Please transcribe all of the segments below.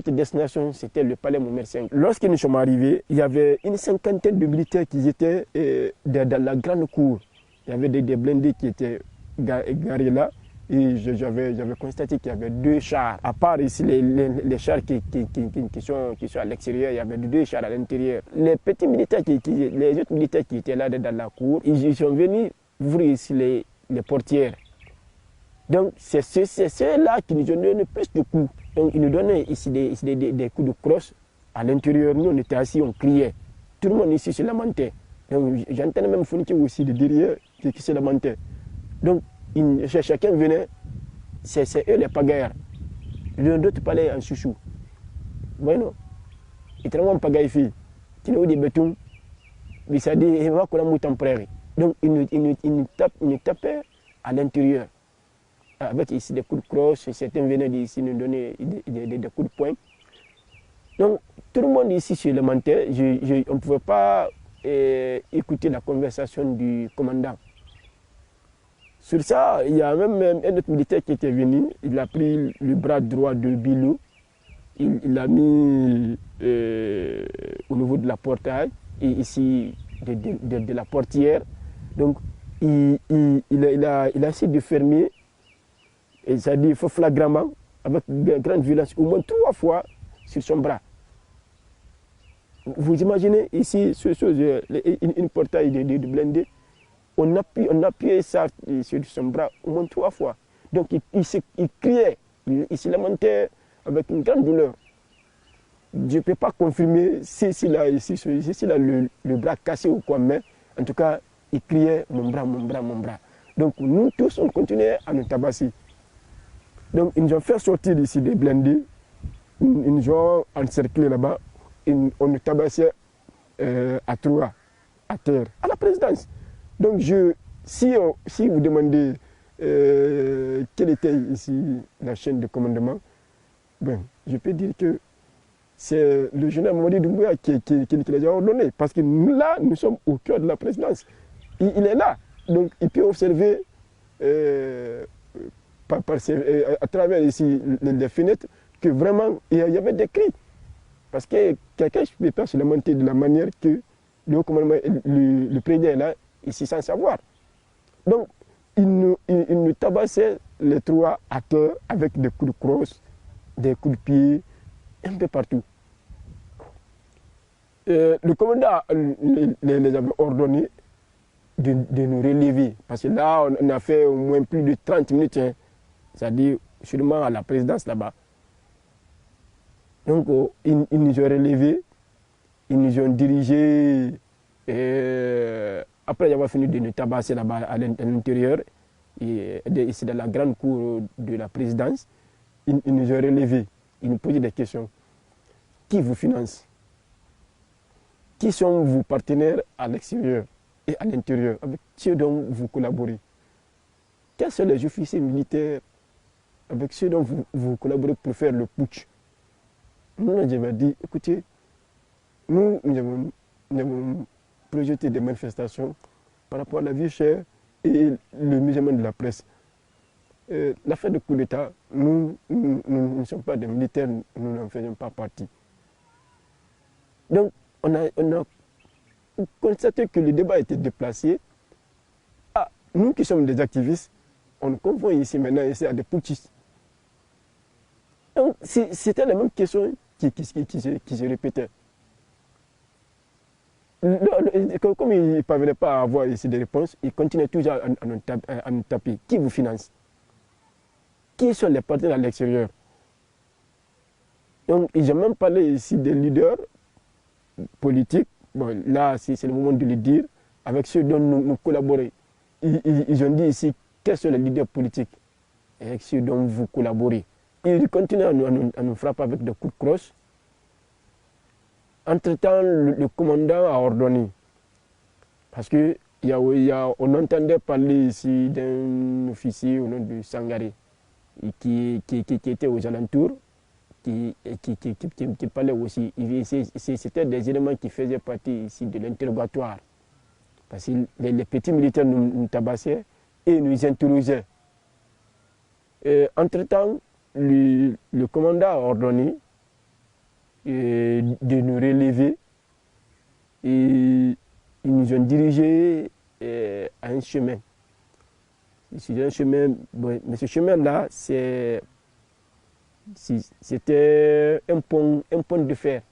Notre destination, c'était le palais Mohamed V. Lorsque nous sommes arrivés, il y avait une cinquantaine de militaires qui étaient dans la grande cour. Il y avait des blindés qui étaient garés là. Et j'avais constaté qu'il y avait 2 chars. À part ici, les chars qui sont à l'extérieur, il y avait 2 chars à l'intérieur. Les petits militaires, les autres militaires qui étaient là dans la cour, ils sont venus ouvrir ici les portières. Donc, c'est ceux-là qui nous ont donné plus de coups. Donc, ils nous donnaient ici des coups de crosse. À l'intérieur, nous, on était assis, on criait. Tout le monde ici se lamentait. Donc, j'entendais même Founiki aussi de derrière qui se lamentait. Donc, chacun venait, c'est eux les pagailleurs. D'autres parlaient en chouchou. Bueno, ils travaillent en pagaille fille. Qui nous dit béton, mais ça dit, il va qu'on a mouton prairie. Donc, ils nous tapaient à l'intérieur. Avec ici des coups de crosse, certains venaient d'ici nous donner des coups de poing. Donc, tout le monde ici se lamentait. On ne pouvait pas écouter la conversation du commandant. Sur ça, il y a même un autre militaire qui était venu. Il a pris le bras droit de Bilou. Il l'a mis au niveau de la portail, et ici de la portière. Donc, il a essayé de fermer. Et ça dit, il faut flagramment, avec grande violence, au moins 3 fois sur son bras. Vous imaginez ici, une portail de blindé, on appuyait ça sur son bras au moins 3 fois. Donc il criait, il se lamentait avec une grande douleur. Je ne peux pas confirmer s'il a le bras cassé ou quoi, mais en tout cas, il criait mon bras, mon bras, mon bras. Donc nous tous, on continuait à nous tabasser. Donc ils nous ont fait sortir d'ici des blindés, ils nous ont encerclés là-bas, on nous tabassait à 3, à terre, à la présidence. Donc si vous demandez quelle était ici la chaîne de commandement, ben, je peux dire que c'est le général Mamadi Doumbouya qui les a ordonnés, parce que là, nous sommes au cœur de la présidence. Il est là, donc il peut observer à travers ici les fenêtres que vraiment il y avait des cris. Parce que quelqu'un ne peut pas se lamenter de la manière que le haut commandement, le président est là, ici sans savoir. Donc, il nous tabassait les 3 à terre avec des coups de crosse, des coups de pied, un peu partout. Le commandant les avait ordonnés de nous relever. Parce que là, on a fait au moins plus de 30 minutes. Hein. C'est-à-dire, sûrement à la présidence là-bas. Donc, ils nous ont relevés, ils nous ont dirigés, après avoir fini de nous tabasser là-bas à l'intérieur, ici dans la grande cour de la présidence, ils nous ont relevés, ils nous posaient des questions. Qui vous finance? Qui sont vos partenaires à l'extérieur et à l'intérieur, avec ceux dont vous collaborez? Quels sont les officiers militaires avec ceux dont vous collaborez pour faire le putsch? Nous, j'avais dit, écoutez, nous avons projeté des manifestations par rapport à la vie chère et le musulman de la presse. L'affaire de coup d'État, nous ne sommes pas des militaires, nous n'en faisons pas partie. Donc, on a constaté que le débat était déplacé. Ah, nous qui sommes des activistes, on confond ici maintenant ici à des putschistes. Donc, c'était la même question qui se répétait. Comme ils ne parvenaient pas à avoir ici des réponses, ils continuaient toujours à nous taper. Qui vous finance? Qui sont les partenaires à l'extérieur? Donc, ils ont même parlé ici des leaders politiques. Bon, là, c'est le moment de le dire, avec ceux dont nous collaborons. Ils ont dit ici quels sont les leaders politiques avec ceux dont vous collaborez. Ils continuent à nous frapper avec des coups de crosse. Entre-temps, le commandant a ordonné. Parce qu'on entendait parler ici d'un officier au nom de Sangaré, qui était aux alentours, qui parlait aussi. C'était des éléments qui faisaient partie ici de l'interrogatoire. Parce que les petits militaires nous tabassaient et nous interrogeaient. Entre-temps, le commandant a ordonné de nous relever. Et ils nous ont dirigés à un chemin. C'est un chemin, bon, mais ce chemin-là, c'était un pont de fer.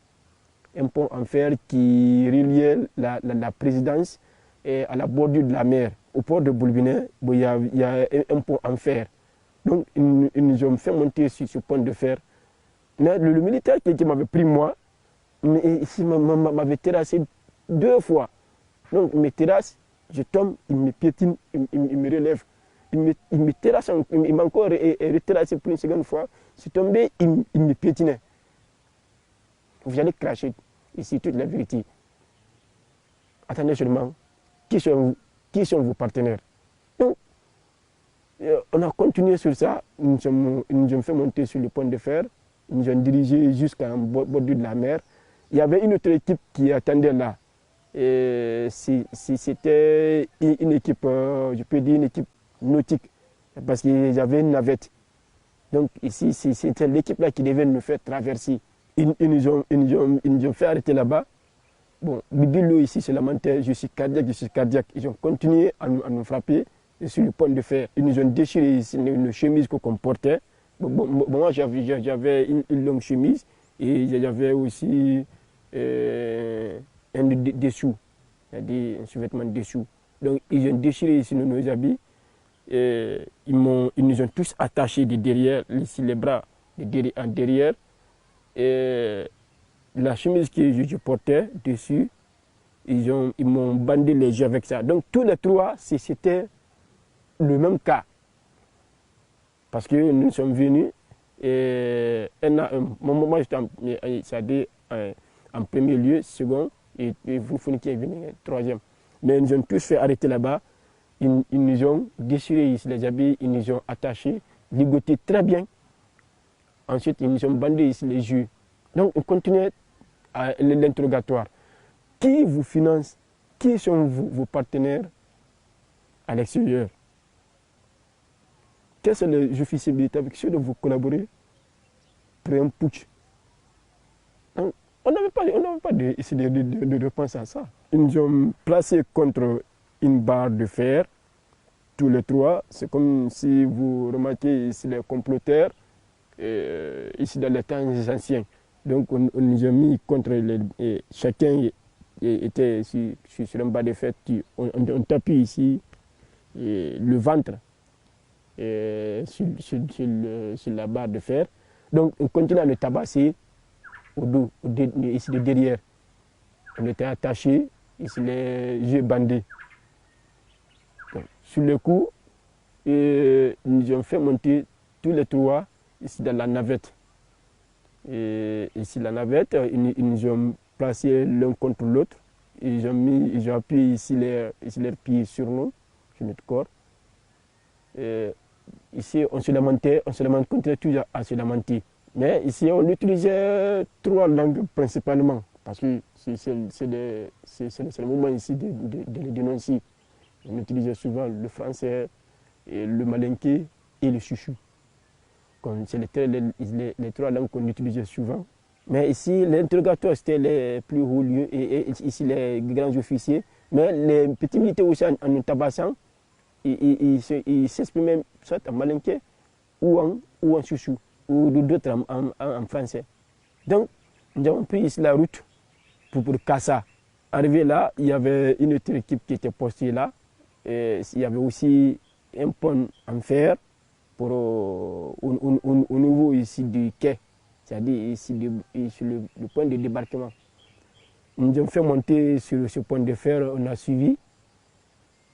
Un pont en fer qui reliait la présidence à la bordure de la mer. Au port de Boulbinet, bon, il y a un pont en fer. Donc, ils nous ont fait monter sur ce pont de fer. Mais le militaire qui m'avait pris moi, m'avait terrassé 2 fois. Donc, il me terrasse, je tombe, il me piétine, il me relève. Il me terrasse, il m'a encore terrassé pour une seconde fois. Je suis tombé, il me piétinait. Vous allez cracher ici toute la vérité. Attendez seulement, qui sont vos partenaires? Donc, on a continué sur ça, ils nous ont fait monter sur le pont de fer, ils nous ont dirigé jusqu'à bordure de la mer. Il y avait une autre équipe qui attendait là. C'était une équipe, je peux dire une équipe nautique, parce qu'il y avait une navette. Donc ici, c'était l'équipe là qui devait nous faire traverser. Ils nous ont fait arrêter là-bas. Bon, Bibilo ici se lamentait, je suis cardiaque. Ils ont continué à nous frapper sur le pont de fer. Ils nous ont déchiré ici nos chemises qu'on portait. Moi, j'avais une longue chemise et j'avais aussi un dessous, c'est-à-dire un sous-vêtement dessous. Donc, ils ont déchiré ici nos habits. Et ils nous ont tous attachés de derrière, ici les bras en derrière. Et la chemise que je portais dessus, ils m'ont bandé les yeux avec ça. Donc, tous les 3, c'était le même cas. Parce que nous sommes venus et moi j'étais en premier lieu, second, et Foufouny qui est venu troisième. Mais ils nous ont tous fait arrêter là-bas. Ils nous ont déchiré ici les habits, ils nous ont attachés, ligotés très bien. Ensuite, ils nous ont bandé ici les yeux. Donc, on continuait l'interrogatoire. Qui vous finance? Qui sont vos partenaires à l'extérieur? Quels sont les officiers militaires avec qui vous collaborez pour un putsch? Donc, on n'avait pas de réponse à ça. Ils nous ont placés contre une barre de fer, tous les 3. C'est comme si vous remarquez ici les comploteurs, ici dans les temps anciens. Donc on nous a mis contre chacun était sur un bas de fer. On t'appuie ici le ventre sur la barre de fer. Donc on continue à le tabasser au dos, ici de derrière. On était attaché, ici les yeux bandés. Donc, sur le coup, ils nous ont fait monter tous les 3 ici dans la navette. Et ici la navette, ils nous ont placés l'un contre l'autre. Ils ont appuyé ici leurs pieds sur nous, sur notre corps. Et ici, on se continuait toujours à se lamenter. Mais ici, on utilisait 3 langues principalement, parce que c'est le moment ici de les dénoncer. On utilisait souvent le français, et le malinké et le chouchou. C'est les 3 langues qu'on utilisait souvent. Mais ici, l'interrogatoire, c'était les plus hauts lieux, et ici, les grands officiers. Mais les petits militaires aussi, en nous tabassant, ils s'exprimaient soit en malinké ou en chouchou, ou d'autres en français. Donc, nous avons pris ici la route pour Kassa. Arrivé là, il y avait une autre équipe qui était postée là. Et il y avait aussi un pont en fer au niveau ici du quai, c'est-à-dire ici sur le point de débarquement. Nous avons fait monter sur ce pont de fer, on a suivi.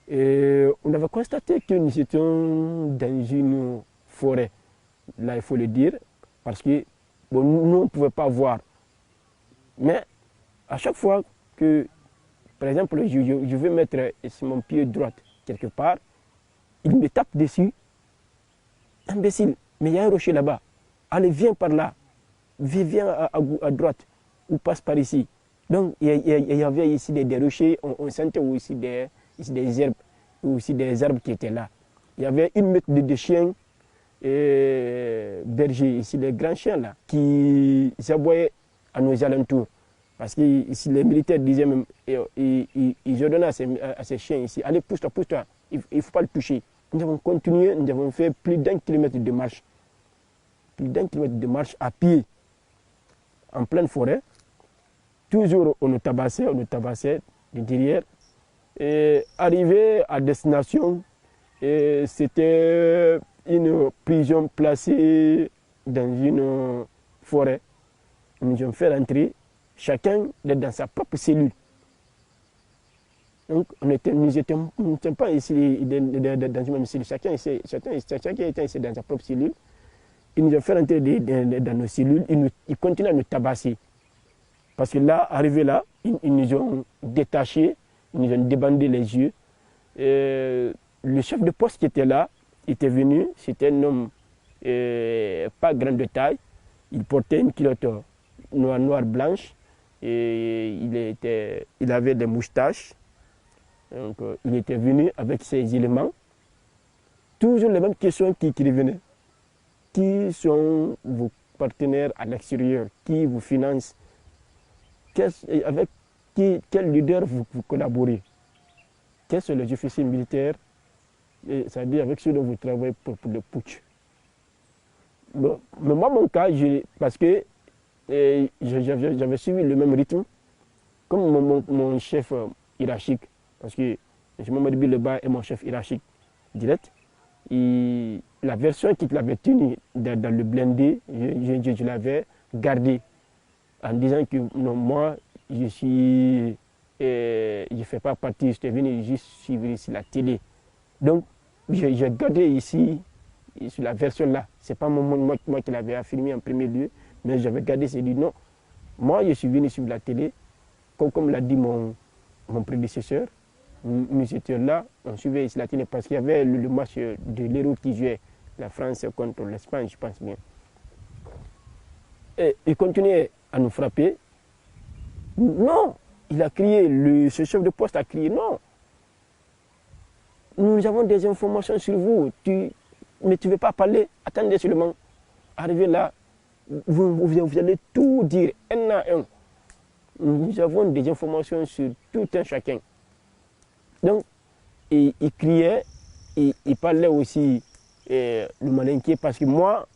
Et on avait constaté que nous étions dans une forêt, là il faut le dire, parce que bon, nous on ne pouvait pas voir. Mais à chaque fois que, par exemple, je veux mettre mon pied droit quelque part, il me tape dessus. Imbécile, mais il y a un rocher là-bas. Allez, viens par là. Viens à droite. Ou passe par ici. Donc, il y avait ici des rochers. On sentait aussi des herbes. Aussi des arbres qui étaient là. Il y avait une meute de chiens bergers, ici, les grands chiens là, qui aboyaient à nos alentours. Parce que ici, les militaires disaient même, ils ordonnaient à ces chiens ici, allez, pousse-toi, pousse-toi, il ne faut pas le toucher. Nous avons continué, nous avons fait plus d'1 kilomètre de marche. Plus d'1 kilomètre de marche à pied, en pleine forêt. Toujours on nous tabassait de derrière. Et arrivé à destination, c'était une prison placée dans une forêt. Nous avons fait rentrer, chacun dans sa propre cellule. Donc nous n'étions pas ici dans une même cellule, chacun était ici dans sa propre cellule. Ils nous ont fait rentrer dans nos cellules, ils continuent à nous tabasser. Parce que là, arrivé là, ils nous ont détachés, ils nous ont débandé les yeux. Le chef de poste qui était là, était venu, c'était un homme pas grand de taille. Il portait une culotte noire blanche et il avait des moustaches. Donc, il était venu avec ses éléments. Toujours les mêmes questions qui revenaient. Qui sont vos partenaires à l'extérieur? Qui vous finance? Avec quel leader vous collaborez? Quels sont les officiers militaires? C'est-à-dire avec ceux dont vous travaillez pour le putsch. Bon, mais moi, mon cas, parce que j'avais suivi le même rythme, comme mon chef hiérarchique, parce que M. Mamadou Bileba est mon chef hiérarchique direct. La version qu'il avait tenue dans le blindé, je l'avais gardée en disant que non, moi, je ne fais pas partie, j'étais venu juste suivre ici la télé. Donc, j'ai gardé ici, sur la version là. Ce n'est pas moi qui l'avais affirmé en premier lieu, mais j'avais gardé, c'est dit non. Moi, je suis venu suivre la télé, comme l'a dit mon prédécesseur. Nous étions là, on suivait ici la télé parce qu'il y avait le match de l'Héros qui jouait la France contre l'Espagne, je pense bien. Et il continuait à nous frapper. Non, il a crié, ce chef de poste a crié non. Nous avons des informations sur vous, mais tu ne veux pas parler, attendez seulement. Arrivez là, vous allez tout dire, un à un. Nous avons des informations sur tout un chacun. Donc, il criait, il parlait aussi le malinqué, parce que moi,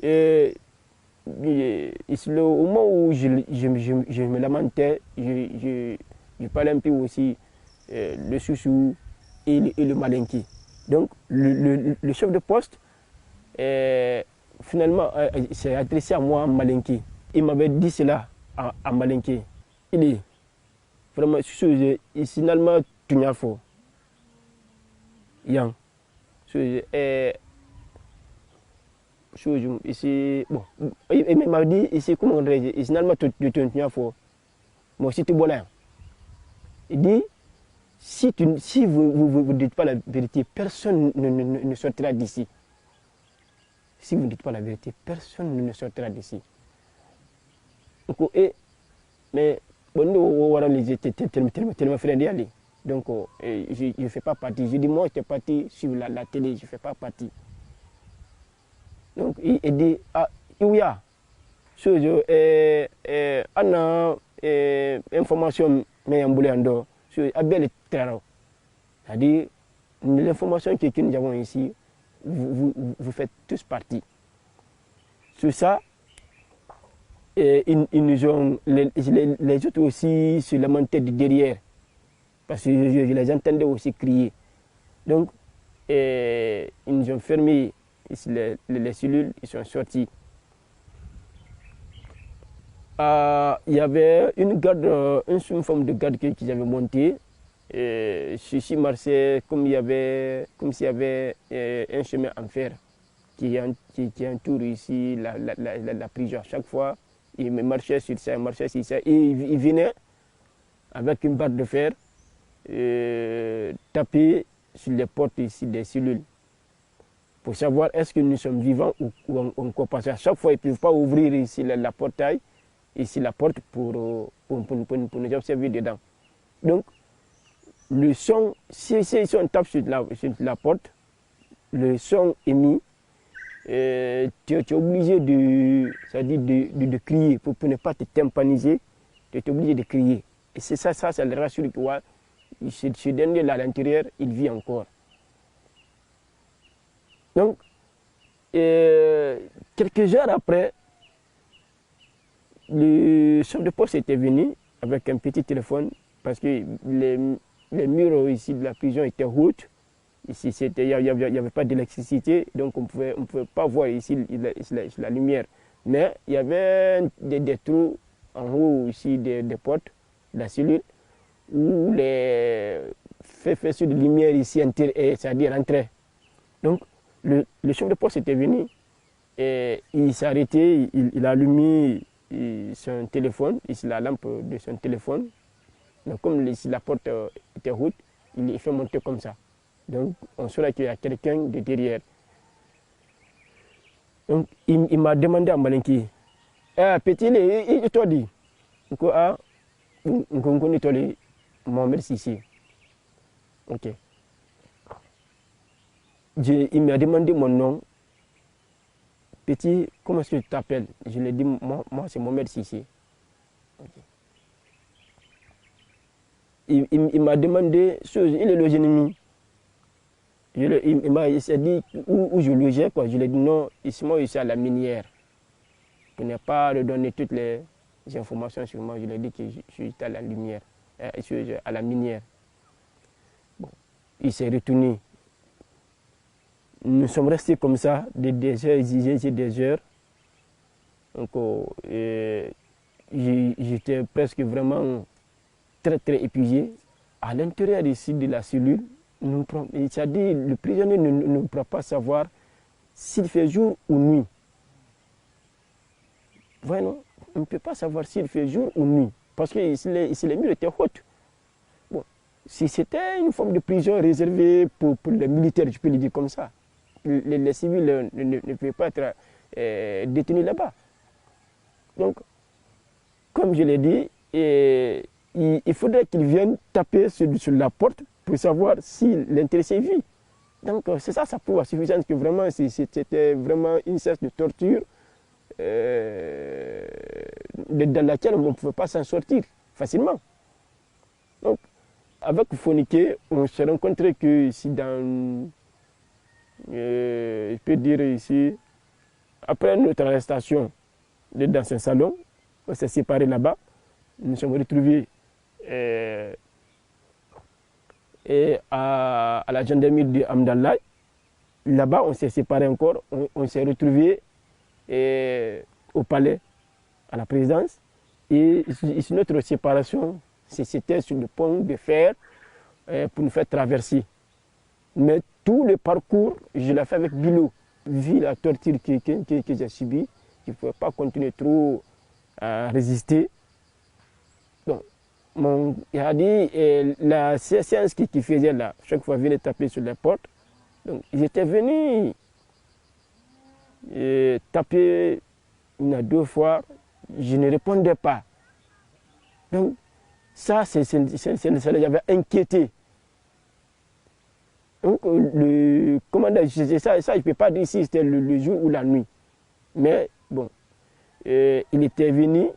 au moment où je me lamentais, je parlais un peu aussi le chouchou et le malinqué. Donc, le chef de poste, finalement, s'est adressé à moi en malinqué. Il m'avait dit cela en malinqué. Il dit, vraiment, finalement, tu n'as pas. Yang. Ici, bon, il m'a dit, ici, comment on dirait, finalement, tu n'as pas. Moi, si tu es là. Il dit, si vous ne dites pas la vérité, personne ne sortira d'ici. Si vous ne dites pas la vérité, personne ne sortira d'ici. Mais bon, tellement frère. Donc, je ne fais pas partie. Je dis, moi, j'étais parti sur la télé, je ne fais pas partie. Donc, il dit, ah, il y a information, mais en boulet en dehors, sur Abel et Terra. C'est-à-dire, l'information que nous avons ici, vous faites tous partie. Sur ça, ils nous ont, les autres aussi se lamentaient de derrière. Parce que je les entendais aussi crier. Donc, ils nous ont fermé les cellules, ils sont sortis. Il y avait une forme de garde qu'ils avaient montée. Ceci marchait comme s'il y avait un chemin en fer qui entoure ici la prison. Chaque fois, ils marchaient sur ça, et ils venaient avec une barre de fer taper sur les portes ici des cellules pour savoir est-ce que nous sommes vivants ou encore parce qu'à chaque fois ils ne peuvent pas ouvrir ici la portail, ici la porte pour nous observer dedans. Donc le son, si on tape sur la porte, le son émis tu es obligé de crier pour ne pas te tympaniser. Tu es obligé de crier. Et c'est ça le rassure que ce dernier là à l'intérieur, il vit encore. Donc, quelques heures après, le chef de poste était venu avec un petit téléphone parce que les murs ici de la prison étaient hauts. Ici, il n'y avait pas d'électricité, donc on ne pouvait pas voir ici la lumière. Mais il y avait des trous en haut ici des portes de la cellule où les faisceaux de lumière ici, c'est-à-dire entraient. Donc, le chef de poste était venu et il s'est arrêté, il a allumé son téléphone, ici la lampe de son téléphone. Donc, comme ici la porte était haute, il fait monter comme ça. Donc, on saura qu'il y a quelqu'un de derrière. Donc, il m'a demandé à Malinki, petit, il t'a dit, on connaît Mohamed Sissi. Ok. Il m'a demandé mon nom. Petit, comment est-ce que tu t'appelles? Je lui ai dit, moi c'est Mohamed Sissi. Okay. Il m'a demandé, il est le ennemi. Il s'est dit où je logeais, quoi. Je lui ai dit non, moi je suis à la minière. Pour ne pas lui donner toutes les informations sur moi, je lui ai dit que je suis à la lumière, je suis à la minière. Bon. Il s'est retourné. Nous sommes restés comme ça, des heures, des heures. Donc, j'étais presque vraiment très épuisé. À l'intérieur ici de la cellule, c'est-à-dire le prisonnier ne pourra pas savoir s'il fait jour ou nuit. Voyez, on ne peut pas savoir s'il fait jour ou nuit, parce que les murs étaient hauts. Bon, si c'était une forme de prison réservée pour les militaires, je peux le dire comme ça, les civils ne peuvent pas être détenus là-bas. Donc, comme je l'ai dit, il faudrait qu'ils viennent taper sur la porte pour savoir si l'intéressé vit. Donc, c'est ça prouve à suffisance que vraiment, c'était vraiment une sorte de torture dans laquelle on ne pouvait pas s'en sortir facilement. Donc, avec Phoniquet, on s'est rencontré que ici dans, je peux dire ici, après notre arrestation dans un salon, on s'est séparés là-bas, nous nous sommes retrouvés à la gendarmerie de Hamdallah. Là-bas, on s'est séparés encore, on s'est retrouvés au palais, à la présidence. Et notre séparation, c'était sur le pont de fer pour nous faire traverser. Mais tout le parcours, je l'ai fait avec Bilo. Vu la torture que j'ai subie, je ne pouvais pas continuer trop à résister. Donc, il a dit, la séance qui faisait là, chaque fois, venait taper sur les portes. Donc, ils étaient venus taper une à deux fois, je ne répondais pas. Donc, ça les avait inquiétés. Donc, le commandant, ça je ne peux pas dire si c'était le jour ou la nuit. Mais bon, il était venu,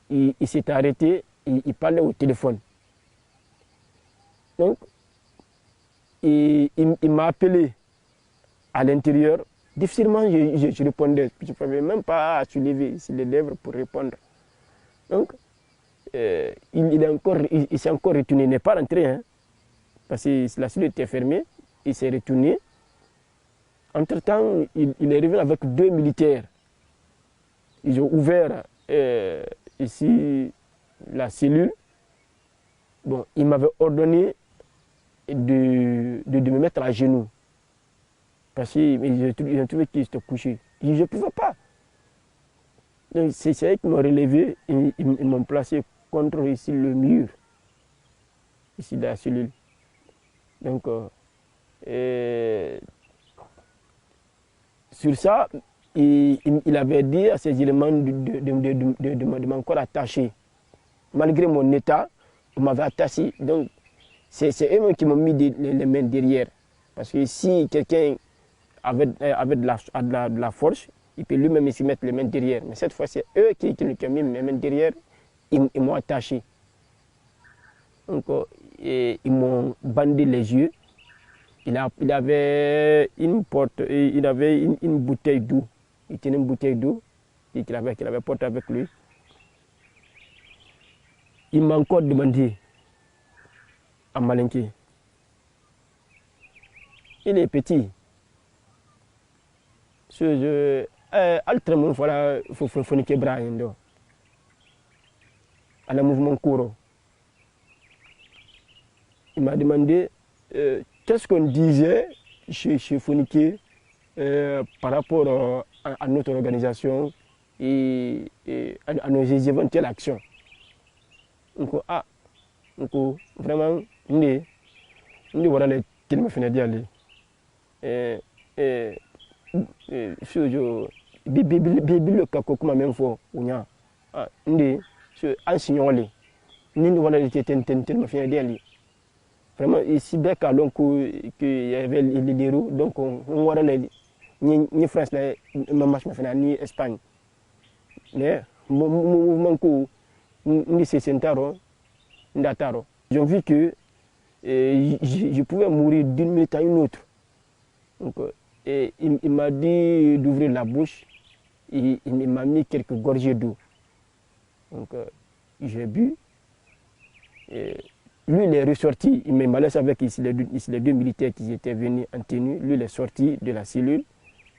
il s'est arrêté, il parlait au téléphone. Donc, il m'a appelé à l'intérieur. Difficilement, je répondais. Je ne pouvais même pas soulever les lèvres pour répondre. Donc, il s'est encore retourné, il n'est pas rentré, hein, parce que la cellule était fermée. Il s'est retourné. Entre-temps, il est revenu avec 2 militaires. Ils ont ouvert ici la cellule. Bon, il m'avait ordonné de me mettre à genoux. Parce qu'ils ont trouvé qu'il était couché. Je ne pouvais pas. Donc c'est eux qui m'ont relevé et ils m'ont placé contre ici le mur, ici de la cellule. Donc, sur ça, il avait dit à ces éléments de m'encore attacher. Malgré mon état, on m'avait attaché. Donc, c'est eux qui m'ont mis les mains derrière. Parce que si quelqu'un de la force, il peut lui-même s'y mettre les mains derrière. Mais cette fois, c'est eux qui ont mis mes mains derrière, ils m'ont attaché. Donc, ils m'ont bandé les yeux. Il avait une bouteille d'eau. Il tenait une bouteille d'eau qu'il avait portée avec lui. Il m'a encore demandé à Malinké. Il est petit. Altrement, voilà, il faut qu'il y ait à la mouvement courant. Il m'a demandé qu'est-ce qu'on disait chez Fonike par rapport à notre organisation et à nos éventuelles actions. Donc, vraiment, nous voilà les qu'il me fait dire. Le kako kuma même fois unya ndi an signolé ni voilà les ten me fait dire. Vraiment ici dès qu'à donc qu'il y avait les roues donc on voilà les ni France là match me fait ni Espagne mais mouvement ko ni c'est Sentaro ndataro j'ai vu que je pouvais mourir d'une minute à une autre. Donc, il m'a dit d'ouvrir la bouche, il m'a mis quelques gorgées d'eau. Donc j'ai bu. Et lui, il est ressorti, il m'a laissé avec ici les deux militaires qui étaient venus en tenue. Lui, il est sorti de la cellule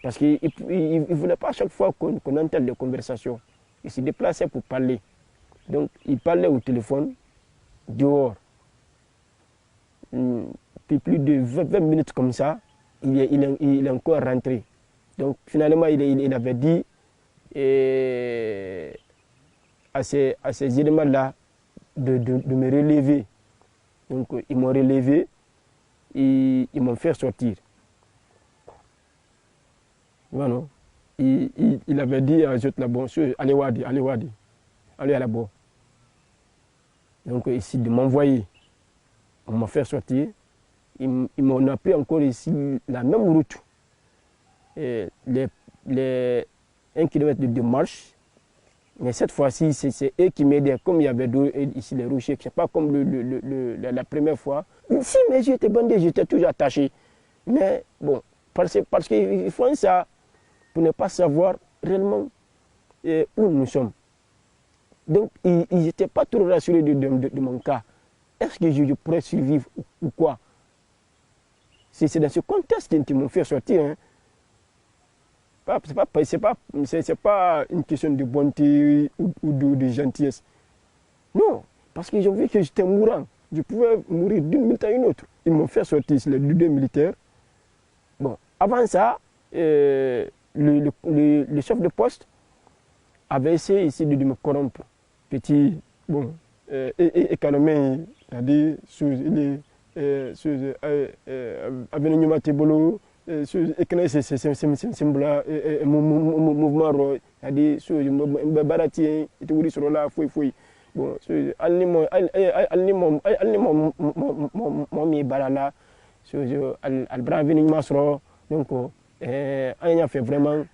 parce qu'il ne voulait pas à chaque fois qu'on entende des conversations. Il se déplaçait pour parler. Donc il parlait au téléphone dehors. Puis plus de 20 minutes comme ça, il est encore rentré. Donc finalement, il avait dit à ces éléments-là de me relever. Donc ils m'ont relevé et ils m'ont fait sortir. Voilà. Il avait dit à eux là-bas, allez Wadi, allez à la bas. Donc ici, de m'envoyer. On m'a fait sortir. Ils m'ont appris encore ici la même route. Et les 1 km de marche. Mais cette fois-ci, c'est eux qui m'aidaient. Comme il y avait ici les rochers, c'est pas comme la première fois. Si, mais j'étais bandé, j'étais toujours attaché. Mais bon, parce qu'ils font ça pour ne pas savoir réellement où nous sommes. Donc, ils n'étaient pas trop rassurés de mon cas. Est-ce que je pourrais survivre ou quoi? C'est dans ce contexte qu'ils m'ont fait sortir. Hein. C'est pas une question de bonté ou de gentillesse. Non, parce qu'ils ont vu que j'étais mourant. Je pouvais mourir d'une minute à une autre. Ils m'ont fait sortir, les deux militaires. Bon, avant ça, le chef de poste avait essayé ici de me corrompre. Petit, bon, et Kalomé, c'est-à-dire, Avenue Tebolo, c'est mouvement, c'est-à-dire, Barati, et tout sur là, fouille. Bon, mon barala, Albra Avenue Masro, donc, on a fait vraiment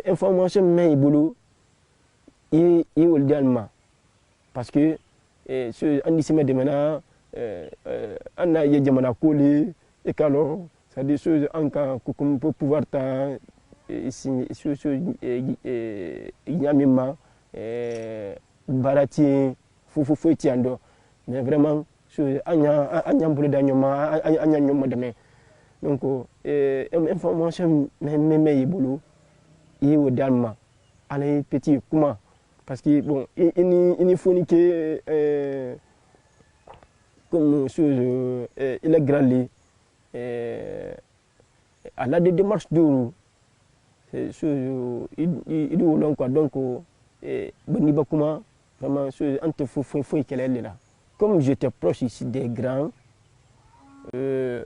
information, mais il boulot, et au Dalma. Parce que on dit de maintenant on a des gens collé et alors ça des choses encore qu'on peut pouvoir ta ici Yamima Barati faut tiando mais vraiment anya mbule danyoma anya nyoma demain donc information mais yibulu yi au Dalma allez petit comment parce que bon, il faut que comme chose, il est grand à la démarche de il est quoi donc Beniba comment vraiment faut qu'elle est là. Comme j'étais proche ici des grands, de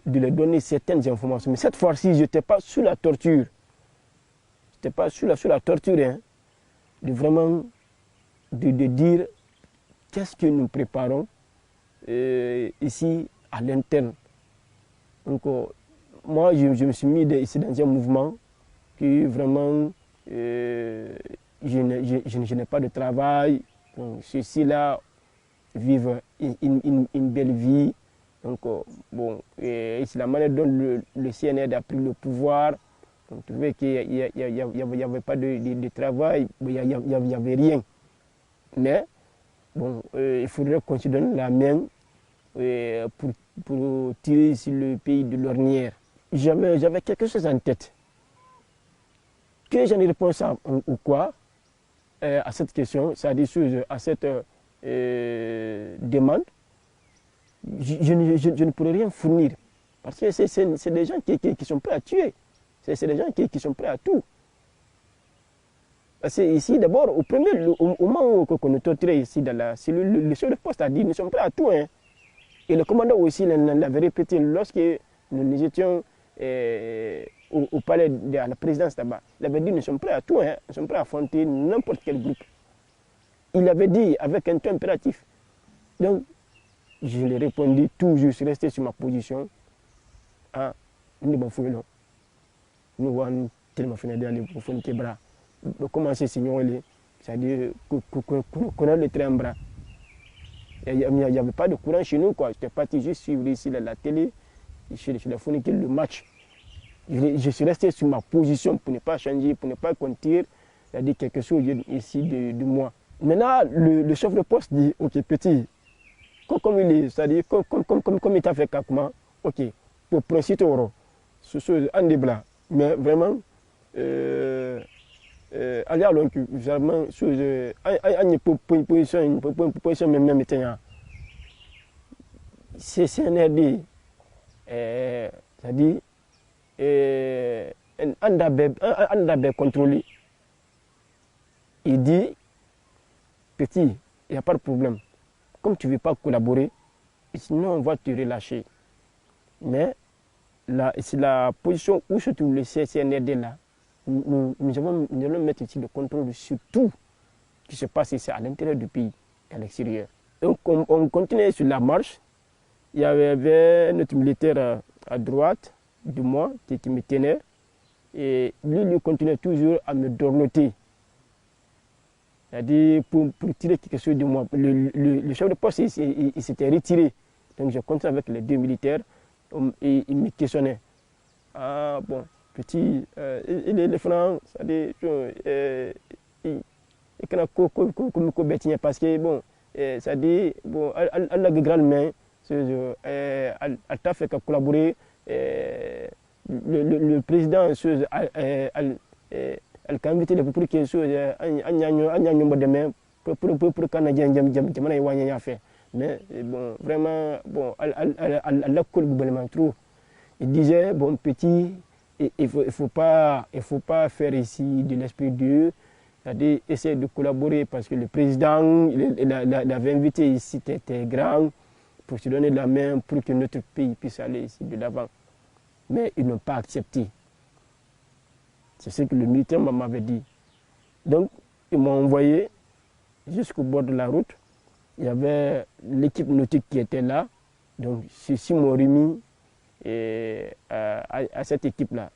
leur donner certaines informations. Mais cette fois-ci, je n'étais pas sous la torture. Je n'étais pas sous la torture, hein. De vraiment de dire qu'est-ce que nous préparons ici à l'interne. Donc moi, je me suis mis ici dans un mouvement que vraiment, je n'ai pas de travail. Donc, ceux-ci-là vivent une belle vie. Donc, bon, c'est la manière dont le CNR a pris le pouvoir. On trouvait qu'il n'y avait pas de travail, il n'y avait rien. Mais, bon, il faudrait qu'on se donne la main pour tirer sur le pays de l'ornière. J'avais quelque chose en tête. Que j'en ai répondu ou quoi à cette question, c'est-à-dire à cette demande, je ne pourrais rien fournir. Parce que c'est des gens qui sont prêts à tuer. C'est des gens qui sont prêts à tout. Parce que ici, d'abord, au moment où on est torturé ici dans la cellule, le chef de poste a dit nous sommes prêts à tout. Hein. Et le commandant aussi l'avait répété lorsque nous étions au palais de la présidence là-bas. Il avait dit nous sommes prêts à tout, hein. Nous sommes prêts à affronter n'importe quel groupe. Il avait dit avec un ton impératif. Donc, je lui ai répondu toujours, je suis resté sur ma position. Ah, nous ne pouvons pas. Nous avons tellement fait d'aller pour faire des bras. Commencer à signaler, c'est-à-dire qu'on a le train en bras. Il n'y avait pas de courant chez nous, quoi. J'étais parti juste suivre ici la télé, je l'ai fourni le match. Je suis resté sur ma position pour ne pas changer, pour ne pas qu'on tire, c'est-à-dire quelque chose ici de moi. Maintenant, le chef de poste dit, ok, petit, comme il est, c'est-à-dire comme il t'a fait comment, ok, pour principe euro, ce chose en débat, mais vraiment, allez à l'oncle, vraiment, chose, une position même maintenant. C'est CNRD, c'est-à-dire, un d'abord contrôlé. Il dit, petit, il n'y a pas de problème. Comme tu ne veux pas collaborer, sinon on va te relâcher. Mais c'est la position où se trouve le CNRD là. Nous allons mettre ici le contrôle sur tout ce qui se passe ici à l'intérieur du pays et à l'extérieur. Donc on continuait sur la marche. Il y avait notre militaire à droite de moi qui me tenait. Et lui continuait toujours à me dorloter. C'est-à-dire pour tirer quelque chose de moi. Le chef de poste il s'était retiré. Donc je continuais avec les deux militaires. Et il me questionnait. Ah bon, petit, il est franc, c'est-à-dire, il est parce que bon, c'est-à-dire, bon, elle a de grandes mains, elle t'a fait collaborer. Le président, elle a invité les pour quelque chose, pour Canadien, fait. Mais bon, vraiment, bon, elle a collé trop. Il disait, bon, petit, il faut pas faire ici de l'esprit de Dieu, c'est-à-dire essayer de collaborer parce que le président, il avait invité ici, c'était grand, pour se donner la main pour que notre pays puisse aller ici de l'avant. Mais ils n'ont pas accepté. C'est ce que le militaire m'avait dit. Donc, ils m'ont envoyé jusqu'au bord de la route. Il y avait l'équipe nautique qui était là. Donc, ceux-ci m'ont remis à cette équipe-là.